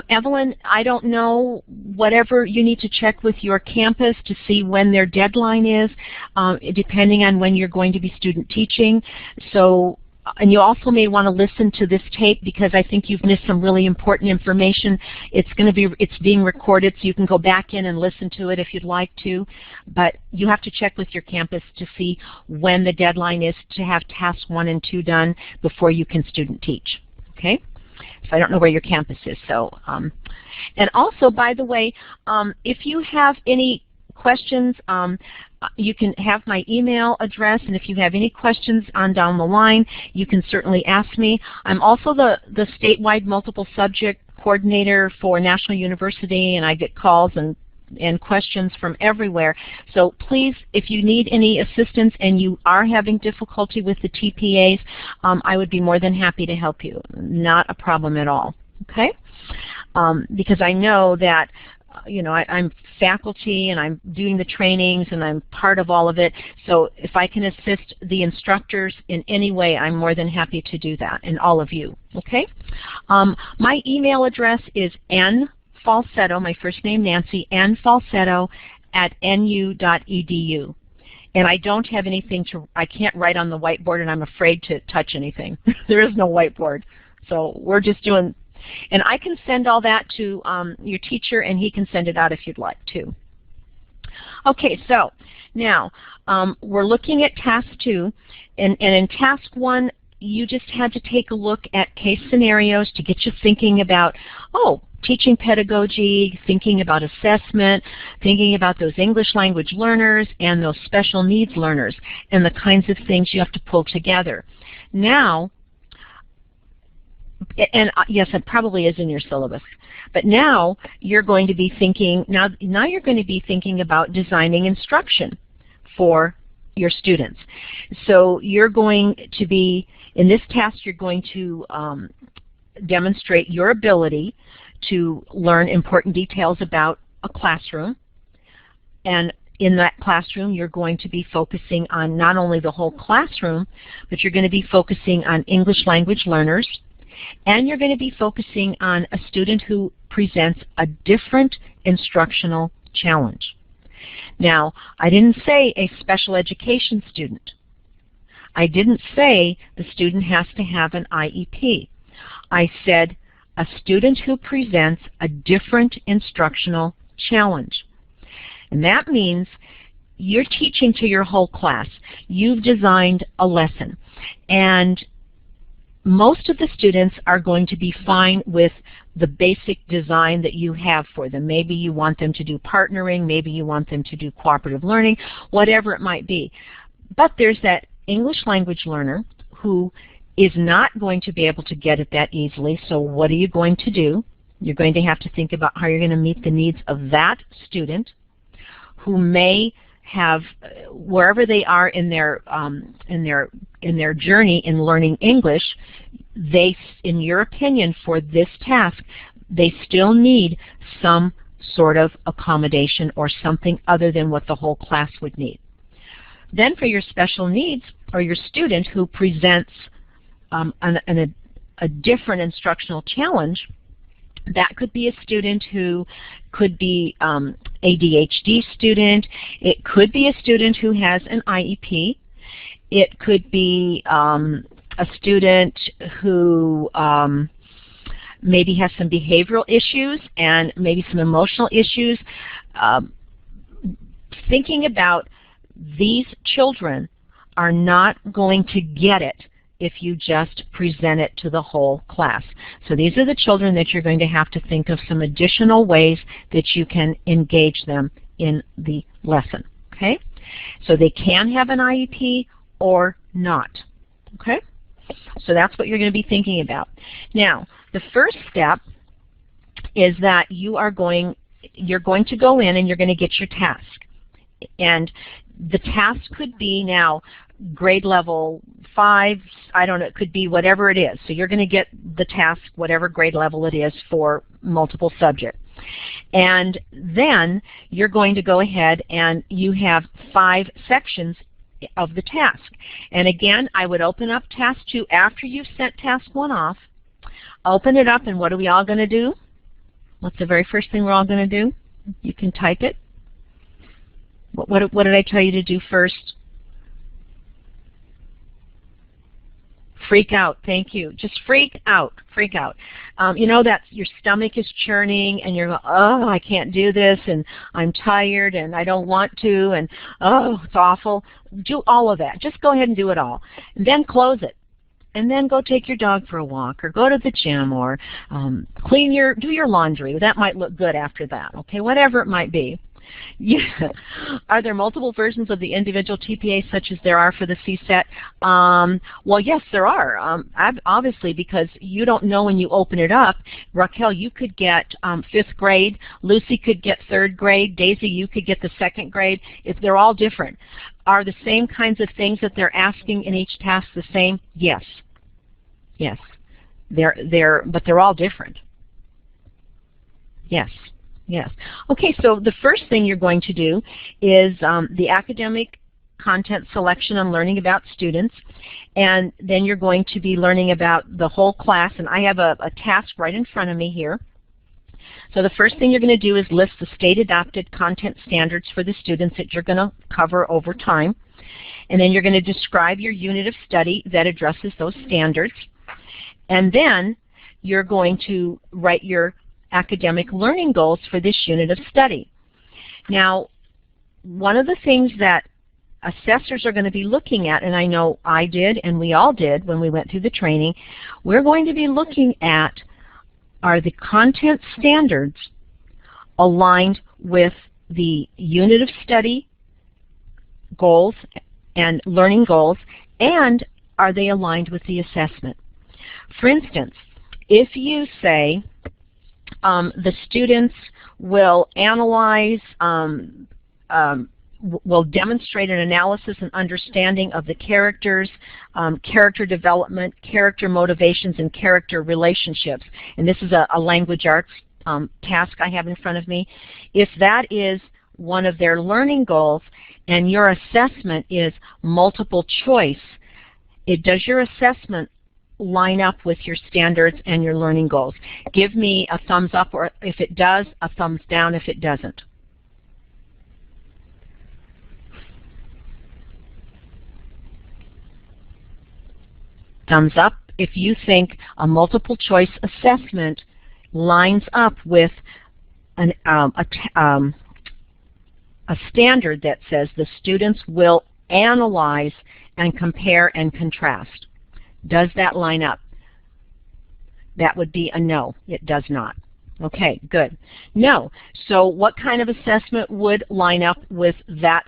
S1: Evelyn, I don't know, whatever you need to check with your campus to see when their deadline is, depending on when you're going to be student teaching. So, and you also may want to listen to this tape, because I think you've missed some really important information. It's being recorded, so you can go back in and listen to it if you'd like to. But you have to check with your campus to see when the deadline is to have tasks 1 and 2 done before you can student teach. Okay? So I don't know where your campus is. So, and also, by the way, if you have any questions, you can have my email address, and if you have any questions on down the line, you can certainly ask me. I'm also the statewide multiple subject coordinator for National University, and I get calls and questions from everywhere. So please, if you need any assistance and you are having difficulty with the TPAs, I would be more than happy to help you. Not a problem at all. Okay? Because I know that you know, I'm faculty and I'm doing the trainings and I'm part of all of it. So if I can assist the instructors in any way, I'm more than happy to do that, and all of you. Okay? My email address is nfalsetto, my first name Nancy, nfalsetto @nu.edu. And I don't have anything I can't write on the whiteboard, and I'm afraid to touch anything. There is no whiteboard. So we're just doing. And I can send all that to your teacher, and he can send it out if you'd like to. Okay, so now we're looking at task 2, and in task 1, you just had to take a look at case scenarios to get you thinking about, oh, teaching pedagogy, thinking about assessment, thinking about those English language learners and those special needs learners, and the kinds of things you have to pull together. Now, and yes, it probably is in your syllabus. But now you're going to be thinking. Now you're going to be thinking about designing instruction for your students. So you're going to be in this task. You're going to demonstrate your ability to learn important details about a classroom and in that classroom, you're going to be focusing on not only the whole classroom, but you're going to be focusing on English language learners, and you're going to be focusing on a student who presents a different instructional challenge. Now, I didn't say a special education student. I didn't say the student has to have an IEP. I said a student who presents a different instructional challenge. And that means you're teaching to your whole class. You've designed a lesson. And most of the students are going to be fine with the basic design that you have for them. Maybe you want them to do partnering, maybe you want them to do cooperative learning, whatever it might be. But there's that English language learner who is not going to be able to get it that easily, so what are you going to do? You're going to have to think about how you're going to meet the needs of that student who may have, wherever they are in their journey in learning English, they, in your opinion, for this task, they still need some sort of accommodation or something other than what the whole class would need. Then for your special needs, or your student who presents a different instructional challenge, that could be a student who could be ADHD student. It could be a student who has an IEP. It could be a student who maybe has some behavioral issues and maybe some emotional issues. Thinking about these children are not going to get it if you just present it to the whole class. So these are the children that you're going to have to think of some additional ways that you can engage them in the lesson. Okay? So they can have an IEP or not. Okay? So that's what you're going to be thinking about. Now, the first step is that you're going to go in and you're going to get your task. And the task could be now grade level 5, I don't know, it could be whatever it is. So you're going to get the task, whatever grade level it is, for multiple subjects. And then you're going to go ahead and you have 5 sections of the task. And again, I would open up task 2 after you've sent task 1 off. Open it up, and what are we all going to do? What's the very first thing we're all going to do? You can type it. What did I tell you to do first? Freak out. Thank you. Just freak out. Freak out. You know that your stomach is churning and you're going, oh, I can't do this, and I'm tired, and I don't want to, and oh, it's awful. Do all of that. Just go ahead and do it all. And then close it. And then go take your dog for a walk, or go to the gym, or do your laundry. That might look good after that. Okay, whatever it might be. Yeah. Are there multiple versions of the individual TPA such as there are for the CSET? Well, yes, there are. Obviously, because you don't know when you open it up. Raquel, you could get 5th grade. Lucy could get 3rd grade. Daisy, you could get the 2nd grade. If they're all different. Are the same kinds of things that they're asking in each task the same? Yes. Yes. But they're all different. Yes. Yes. Okay, so the first thing you're going to do is the academic content selection and learning about students, and then you're going to be learning about the whole class, and I have a task right in front of me here. So the first thing you're going to do is list the state-adopted content standards for the students that you're going to cover over time, and then you're going to describe your unit of study that addresses those standards, and then you're going to write your academic learning goals for this unit of study. Now, one of the things that assessors are going to be looking at, and I know I did and we all did when we went through the training, we're going to be looking at, are the content standards aligned with the unit of study goals and learning goals, and are they aligned with the assessment? For instance, if you say the students will analyze, will demonstrate an analysis and understanding of the characters, character development, character motivations, and character relationships. And this is a language arts task I have in front of me. If that is one of their learning goals and your assessment is multiple choice, does your assessment line up with your standards and your learning goals? Give me a thumbs up, or if it does, a thumbs down if it doesn't. Thumbs up if you think a multiple choice assessment lines up with a standard that says the students will analyze and compare and contrast. Does that line up? That would be a no. It does not. Okay, good. No. So what kind of assessment would line up with that,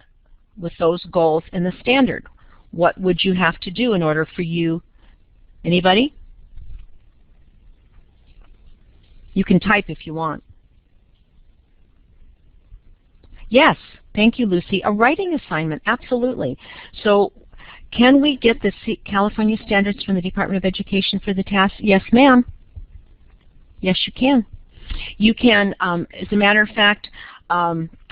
S1: with those goals in the standard? What would you have to do in order for you? Anybody? You can type if you want. Yes, thank you, Lucy. A writing assignment, absolutely. So can we get the California standards from the Department of Education for the task? Yes, ma'am. Yes, you can. You can, as a matter of fact,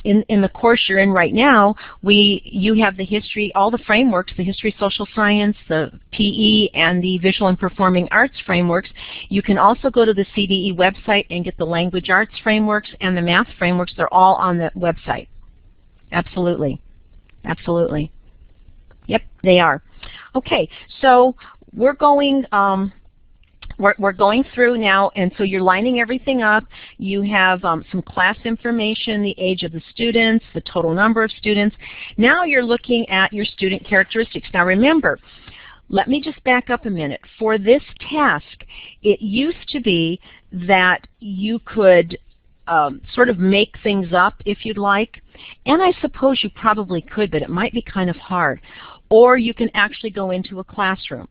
S1: in the course you're in right now, you have the history, all the frameworks, the history, social science, the PE, and the visual and performing arts frameworks. You can also go to the CDE website and get the language arts frameworks and the math frameworks. They're all on the website. Absolutely. Absolutely. Yep, they are. Okay, so we're going we're going through now, and so you're lining everything up. You have some class information, the age of the students, the total number of students. Now you're looking at your student characteristics. Now remember, let me just back up a minute. For this task, it used to be that you could sort of make things up if you'd like, and I suppose you probably could, but it might be kind of hard. Or you can actually go into a classroom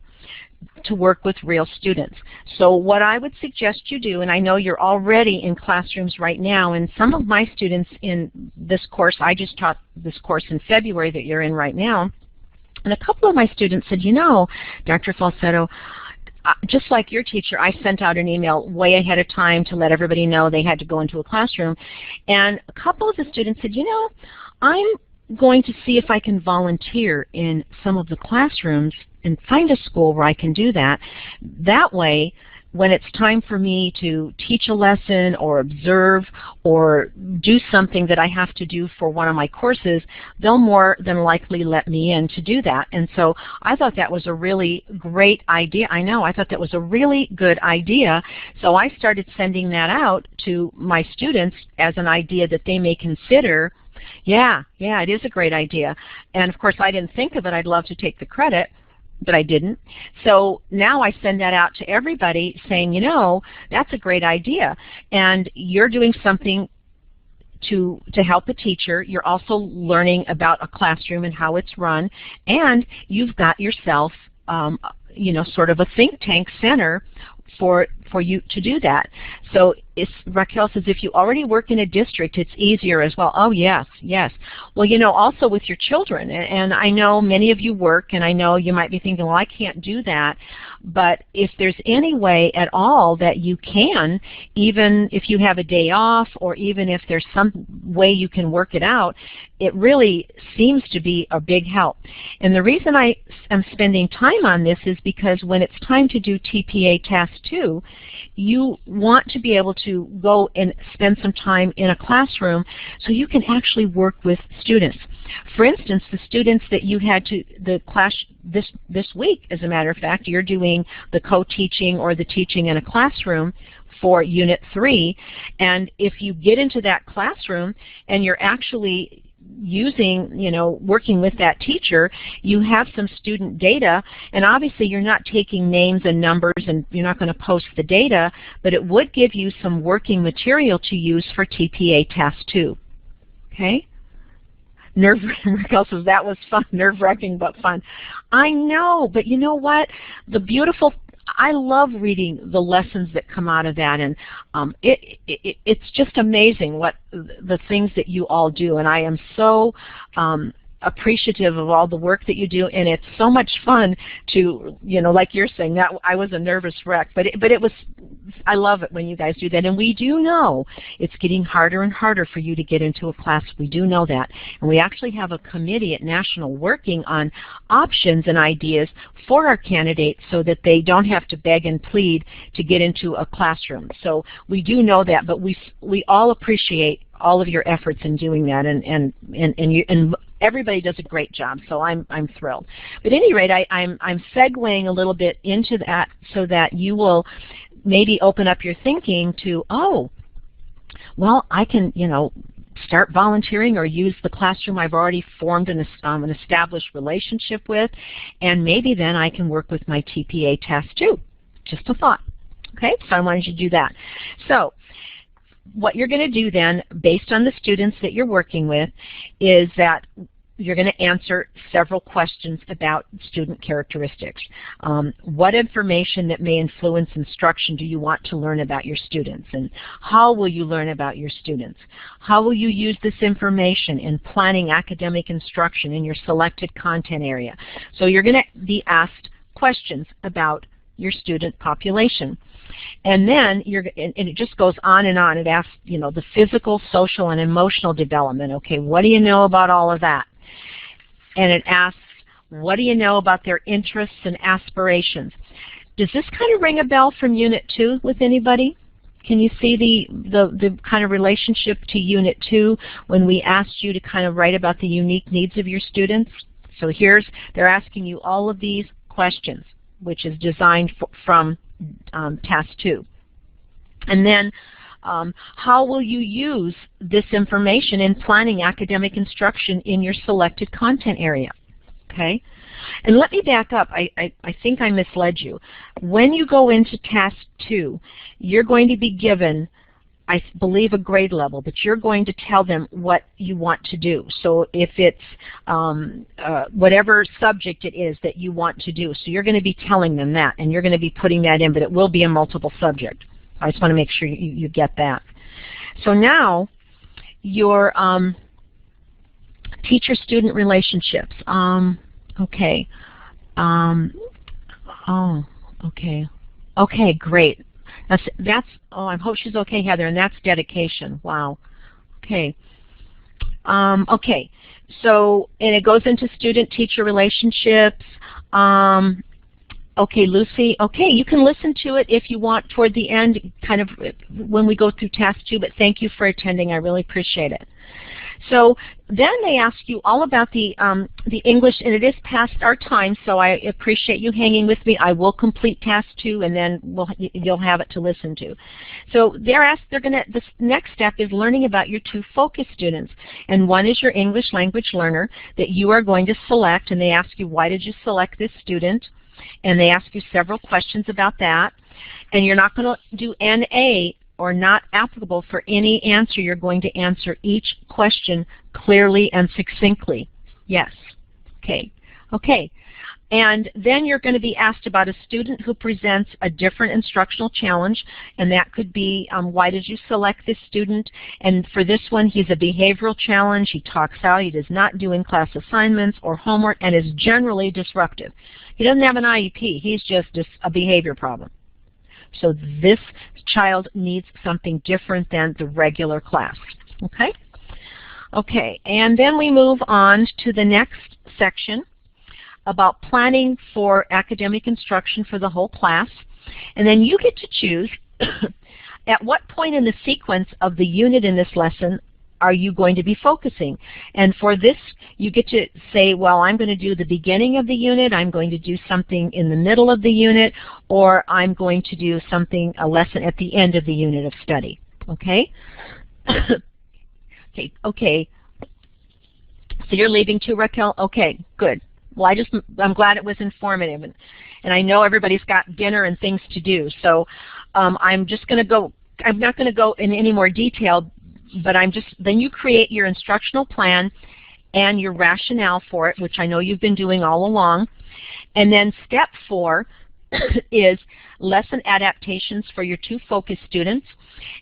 S1: to work with real students. So what I would suggest you do, and I know you're already in classrooms right now, and some of my students in this course, I just taught this course in February that you're in right now, and a couple of my students said, you know, Dr. Falsetto, just like your teacher, I sent out an email way ahead of time to let everybody know they had to go into a classroom, and a couple of the students said, you know, I'm going to see if I can volunteer in some of the classrooms and find a school where I can do that. That way, when it's time for me to teach a lesson or observe or do something that I have to do for one of my courses, they'll more than likely let me in to do that. And so I thought that was a really great idea. I know, I thought that was a really good idea. So I started sending that out to my students as an idea that they may consider. Yeah, it is a great idea. And of course I didn't think of it. I'd love to take the credit, but I didn't. So now I send that out to everybody saying, you know, that's a great idea. And you're doing something to help a teacher. You're also learning about a classroom and how it's run. And you've got yourself, you know, sort of a think tank center for you to do that. So Raquel says, if you already work in a district, it's easier as well. Oh, yes, yes. Well, you know, also with your children, and I know many of you work, and I know you might be thinking, well, I can't do that. But if there's any way at all that you can, even if you have a day off, or even if there's some way you can work it out, it really seems to be a big help. And the reason I am spending time on this is because when it's time to do TPA Task 2, you want to be able to go and spend some time in a classroom so you can actually work with students. For instance, the students that you had to the class this week, as a matter of fact, you're doing the co-teaching or the teaching in a classroom for Unit 3, and if you get into that classroom and you're actually using, you know, working with that teacher, you have some student data, and obviously you're not taking names and numbers and you're not going to post the data, but it would give you some working material to use for TPA Task 2. Okay? Raquel says, that was fun, nerve-wracking but fun. I know, but you know what? I love reading the lessons that come out of that, and it's just amazing what the things that you all do, and I am so appreciative of all the work that you do, and it's so much fun to, you know, like you're saying, that I was a nervous wreck, but it was I love it when you guys do that. And we do know it's getting harder and harder for you to get into a class. We do know that. And we actually have a committee at National working on options and ideas for our candidates so that they don't have to beg and plead to get into a classroom. So we do know that, but we all appreciate all of your efforts in doing that, and everybody does a great job, so I'm thrilled. But at any rate, I'm segueing a little bit into that so that you will maybe open up your thinking to, oh, well, I can, start volunteering or use the classroom I've already formed an established relationship with, and maybe then I can work with my TPA test too. Just a thought. Okay, so I wanted you to do that. So what you're going to do then, based on the students that you're working with, is that you're going to answer several questions about student characteristics. What information that may influence instruction do you want to learn about your students? And how will you learn about your students? How will you use this information in planning academic instruction in your selected content area? So you're going to be asked questions about your student population. And then and it just goes on and on. It asks, the physical, social, and emotional development. Okay, what do you know about all of that? And it asks, what do you know about their interests and aspirations? Does this kind of ring a bell from Unit 2 with anybody? Can you see the kind of relationship to Unit 2 when we asked you to kind of write about the unique needs of your students? So they're asking you all of these questions, which is designed from Task 2. And then how will you use this information in planning academic instruction in your selected content area? Okay? And let me back up. I think I misled you. When you go into Task 2, you're going to be given, I believe, a grade level, but you're going to tell them what you want to do. So if it's whatever subject it is that you want to do, so you're going to be telling them that, and you're going to be putting that in, but it will be a multiple subject. I just want to make sure you get that. So now, your teacher-student relationships. Okay. Oh, okay. Okay, great. I hope she's okay, Heather, and that's dedication. Wow. Okay. Okay. So, and it goes into student-teacher relationships. Okay, Lucy. Okay, you can listen to it if you want toward the end, kind of when we go through Task 2, but thank you for attending. I really appreciate it. So then they ask you all about the English, and it is past our time, so I appreciate you hanging with me. I will complete Task 2, and then you'll have it to listen to. So this next step is learning about your two focus students, and one is your English language learner that you are going to select, and they ask you, why did you select this student? And they ask you several questions about that, and you're not going to do NA or not applicable for any answer. You're going to answer each question clearly and succinctly. Yes. Okay. Okay. And then you're going to be asked about a student who presents a different instructional challenge, and that could be, why did you select this student? And for this one, he's a behavioral challenge. He talks out. He does not do in-class assignments or homework and is generally disruptive. He doesn't have an IEP. He's just a behavior problem. So this child needs something different than the regular class. Okay? Okay, and then we move on to the next section about planning for academic instruction for the whole class. And then you get to choose at what point in the sequence of the unit in this lesson are you going to be focusing. And for this, you get to say, well, I'm going to do the beginning of the unit, I'm going to do something in the middle of the unit, or I'm going to do a lesson at the end of the unit of study. Okay? Okay. So you're leaving too, Raquel? Okay, good. Well, I'm glad it was informative, and I know everybody's got dinner and things to do. So I'm not going to go in any more detail, but then you create your instructional plan and your rationale for it, which I know you've been doing all along. And then step 4 is lesson adaptations for your two focus students.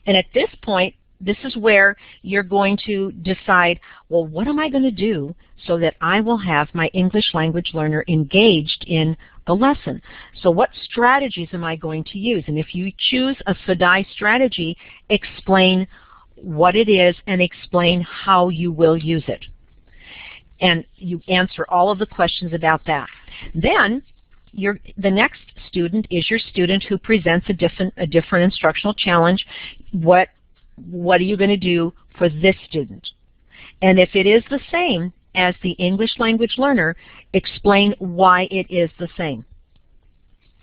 S1: And at this point, this is where you're going to decide, well, what am I going to do so that I will have my English language learner engaged in the lesson. So what strategies am I going to use? And if you choose a SADAI strategy, explain what it is and explain how you will use it. And you answer all of the questions about that. Then the next student is your student who presents a different instructional challenge. What are you going to do for this student? And if it is the same as the English language learner, explain why it is the same.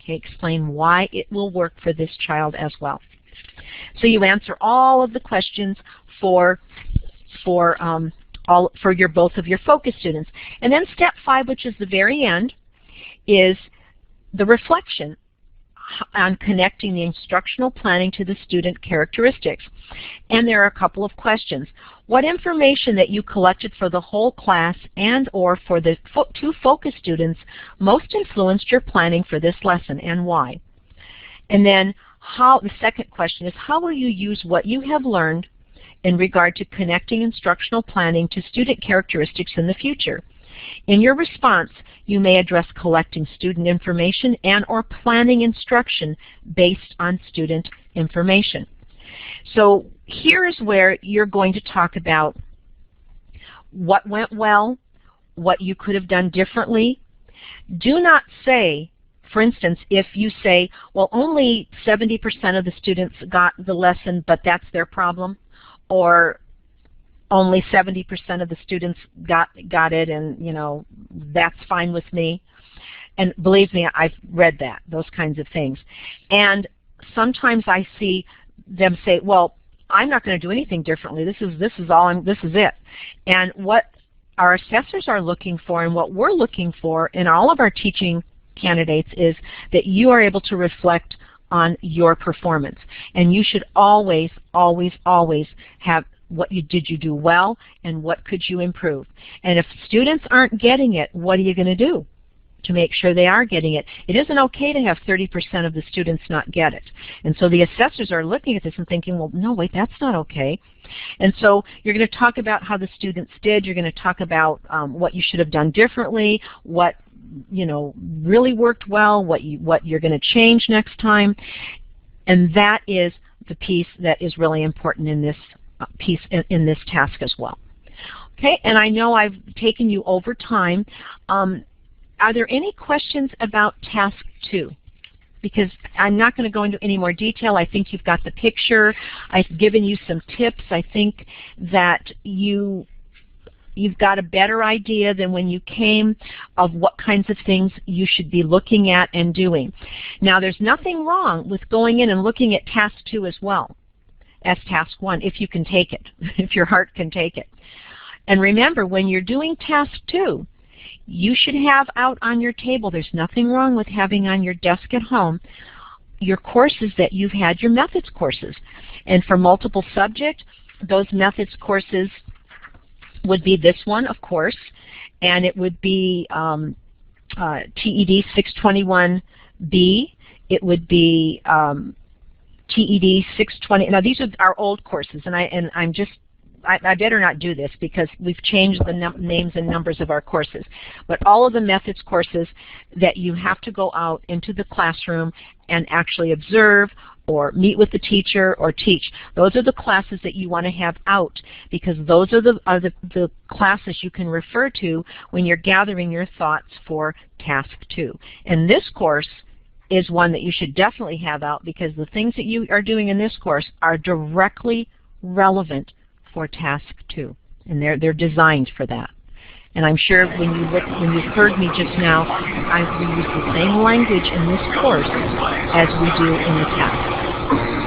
S1: Okay, explain why it will work for this child as well. So you answer all of the questions for both of your focus students. And then step 5, which is the very end, is the reflection on connecting the instructional planning to the student characteristics. And there are a couple of questions. What information that you collected for the whole class and or for the 2 focus students most influenced your planning for this lesson and why? And then the second question is, how will you use what you have learned in regard to connecting instructional planning to student characteristics in the future? In your response, you may address collecting student information and or planning instruction based on student information. So here's where you're going to talk about what went well, what you could have done differently. Do not say, for instance, if you say, well, only 70% of the students got the lesson, but that's their problem, or only 70% of the students got it, and that's fine with me. And believe me, I've read those kinds of things. And sometimes I see them say, well, I'm not going to do anything differently. This is it. And what our assessors are looking for and what we're looking for in all of our teaching candidates is that you are able to reflect on your performance. And you should always, always, always have did you do well and what could you improve. And if students aren't getting it, what are you going to do to make sure they are getting it? It isn't okay to have 30% of the students not get it. And so the assessors are looking at this and thinking, well, no, wait, that's not okay. And so you're going to talk about how the students did. You're going to talk about what you should have done differently, what really worked well, what you're going to change next time. And that is the piece that is really important in this piece in this task as well. Okay, and I know I've taken you over time. Are there any questions about task 2? Because I'm not going to go into any more detail. I think you've got the picture. I've given you some tips. I think that you've got a better idea than when you came of what kinds of things you should be looking at and doing. Now, there's nothing wrong with going in and looking at task 2 as well as task 1, if you can take it, if your heart can take it. And remember, when you're doing task 2, you should have out on your table, there's nothing wrong with having on your desk at home, your courses that you've had, your methods courses. And for multiple subject, those methods courses would be this one, of course, and it would be TED 621B. It would be TED 620. Now these are our old courses, and I better not do this because we've changed the names and numbers of our courses. But all of the methods courses that you have to go out into the classroom and actually observe or meet with the teacher or teach, those are the classes that you want to have out, because those are the classes you can refer to when you're gathering your thoughts for task 2. And this course is one that you should definitely have out, because the things that you are doing in this course are directly relevant for task 2, and they're designed for that. And I'm sure when you've heard me just now, we use the same language in this course as we do in the task.